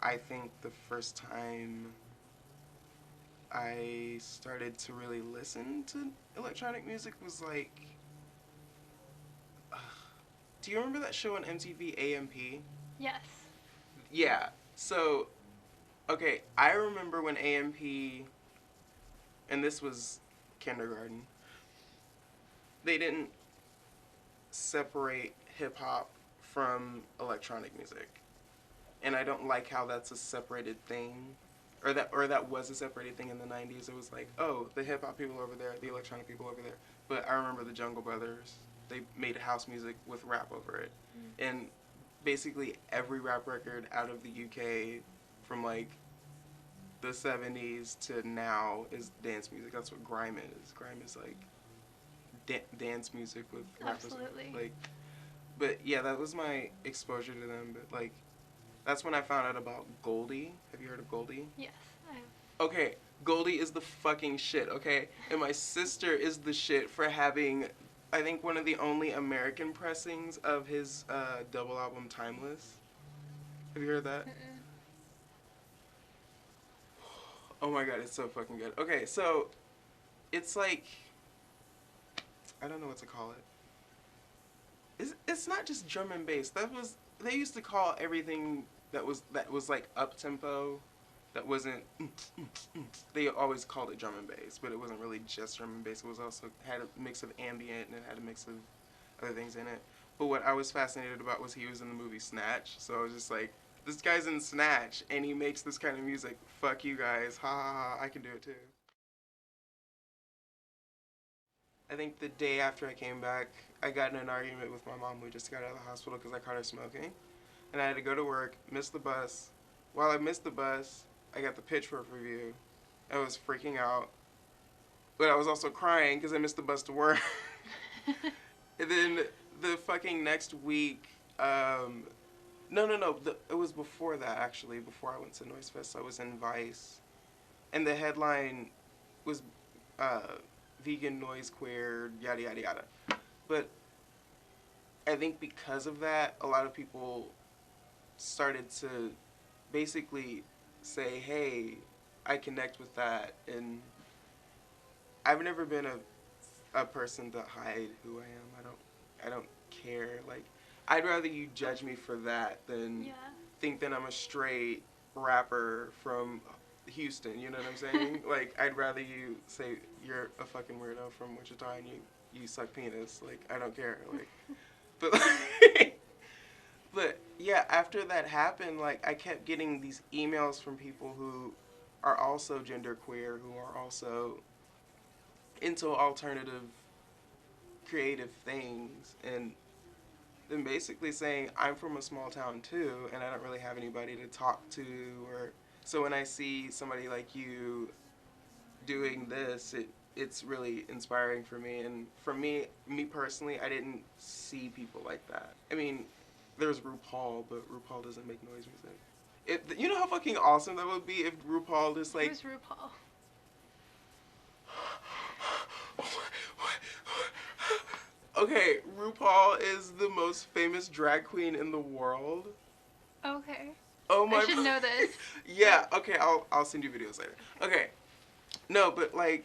I think the first time I started to really listen to electronic music was like, do you remember that show on MTV, AMP? Yes. Yeah. So, okay, I remember when AMP, and this was kindergarten, they didn't separate hip hop from electronic music. And I don't like how that's a separated thing. Or that was a separated thing in the 90s. It was like, oh, the hip hop people over there, the electronic people over there. But I remember the Jungle Brothers. They made house music with rap over it. And basically every rap record out of the UK from like the 70s to now is dance music. That's what grime is. Grime is like dance music with rappers. Absolutely. Like, but yeah, that was my exposure to them. But like, that's when I found out about Goldie. Have you heard of Goldie? Yes, I have. Okay, Goldie is the fucking shit, okay? And my sister is the shit for having, I think, one of the only American pressings of his double album Timeless. Have you heard that? Mm-mm. Oh my god, it's so fucking good. Okay, so it's like, I don't know what to call it. It's not just drum and bass. They used to call everything that was like up tempo, that wasn't. They always called it drum and bass, but it wasn't really just drum and bass. It was also had a mix of ambient and it had a mix of other things in it. But what I was fascinated about was he was in the movie Snatch, so I was just like, this guy's in Snatch and he makes this kind of music. Fuck you guys, ha ha ha! I can do it too. I think the day after I came back, I got in an argument with my mom. We just got out of the hospital because I caught her smoking. And I had to go to work, miss the bus. While I missed the bus, I got the Pitchfork review. I was freaking out. But I was also crying because I missed the bus to work. And then the fucking next week, no, it was before that actually, before I went to Noise Fest. I was in Vice. And the headline was uh, vegan, noise, queer, yada, yada, yada. But I think because of that, a lot of people started to basically say, hey, I connect with that. And I've never been a person to hide who I am. I don't care. Like, I'd rather you judge me for that than Yeah. think that I'm a straight rapper from Houston, you know what I'm saying? Like, I'd rather you say you're a fucking weirdo from Wichita and you suck penis. Like, I don't care. Like, but like, but yeah, after that happened, like, I kept getting these emails from people who are also genderqueer, who are also into alternative creative things, and then basically saying I'm from a small town too and I don't really have anybody to talk to. Or so when I see somebody like you doing this, it's really inspiring for me. And for me personally, I didn't see people like that. I mean, there's RuPaul, but RuPaul doesn't make noise music. You know how fucking awesome that would be if RuPaul just like, Who's RuPaul? okay, RuPaul is the most famous drag queen in the world. Okay. Oh I my. should know this. Yeah. Okay. I'll send you videos later. Okay. No, but like,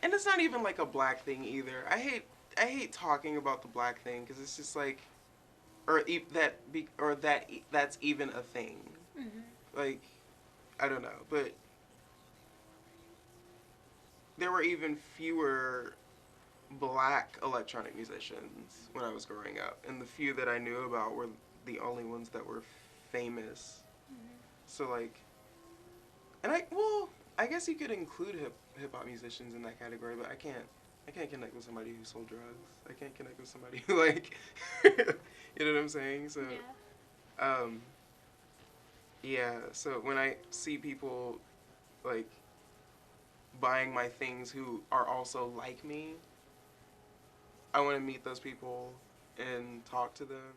and it's not even like a black thing either. I hate talking about the black thing because it's just like, that's even a thing. Mm-hmm. Like, I don't know, but there were even fewer black electronic musicians when I was growing up, and the few that I knew about were the only ones that were famous. Mm-hmm. So like, I guess you could include hip hop musicians in that category, but I can't connect with somebody who sold drugs. I can't connect with somebody who like, you know what I'm saying? So, Yeah. um, yeah. So when I see people like buying my things who are also like me, I want to meet those people and talk to them.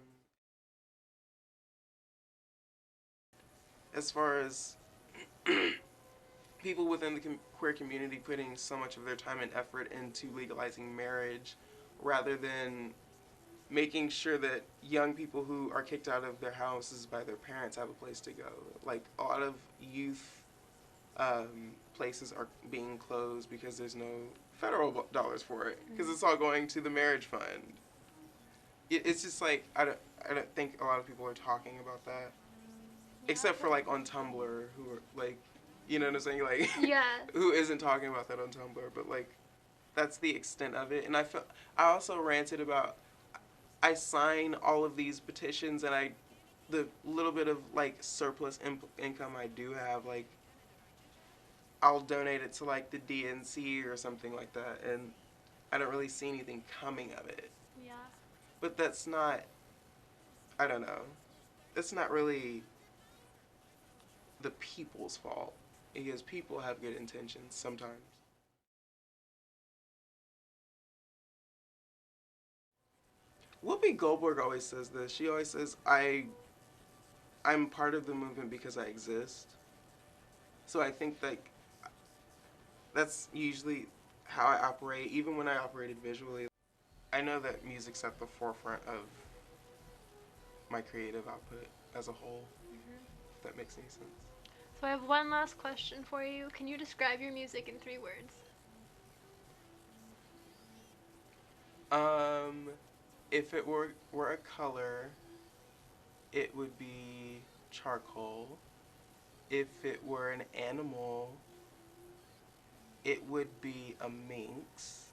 As far as people within the queer community putting so much of their time and effort into legalizing marriage rather than making sure that young people who are kicked out of their houses by their parents have a place to go. Like, a lot of youth places are being closed because there's no federal dollars for it, because it's all going to the marriage fund. It's just like, I don't think a lot of people are talking about that, except for like on Tumblr, who are like, you know what I'm saying, like, Yeah. who isn't talking about that on Tumblr, but like, that's the extent of it. And I also ranted about, I sign all of these petitions, and the little bit of like surplus income I do have, like, I'll donate it to like the DNC or something like that, and I don't really see anything coming of it. Yeah. But that's not, I don't know, it's not really the people's fault, because people have good intentions sometimes. Whoopi Goldberg always says this. She always says, I'm part of the movement because I exist. So I think like that's usually how I operate, even when I operated visually. I know that music's at the forefront of my creative output as a whole, if that makes any sense. So I have one last question for you. Can you describe your music in 3 words? If it were a color, it would be charcoal. If it were an animal, it would be a minx.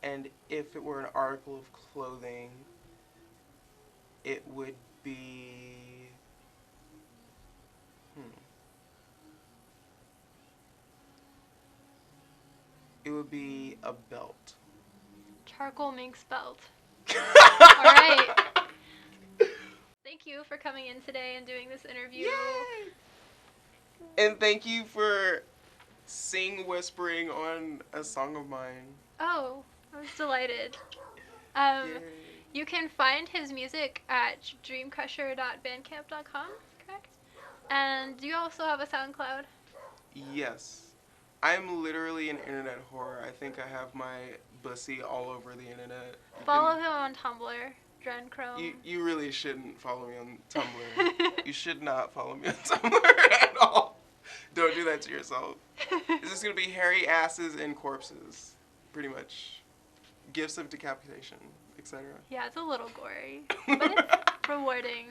And if it were an article of clothing, it would be... It would be a belt. Charcoal minx belt. All right. Thank you for coming in today and doing this interview. Yay! And thank you for whispering on a song of mine. Oh, I was delighted. Yay. You can find his music at dreamcrusher.bandcamp.com, correct? And do you also have a SoundCloud? Yes. I'm literally an internet whore. I think I have my bussy all over the internet. Follow him on Tumblr, Dreamcrusher. You really shouldn't follow me on Tumblr. You should not follow me on Tumblr at all. Don't do that to yourself. It's just going to be hairy asses and corpses, pretty much. Gifts of decapitation, etc. Yeah, it's a little gory, but it's rewarding.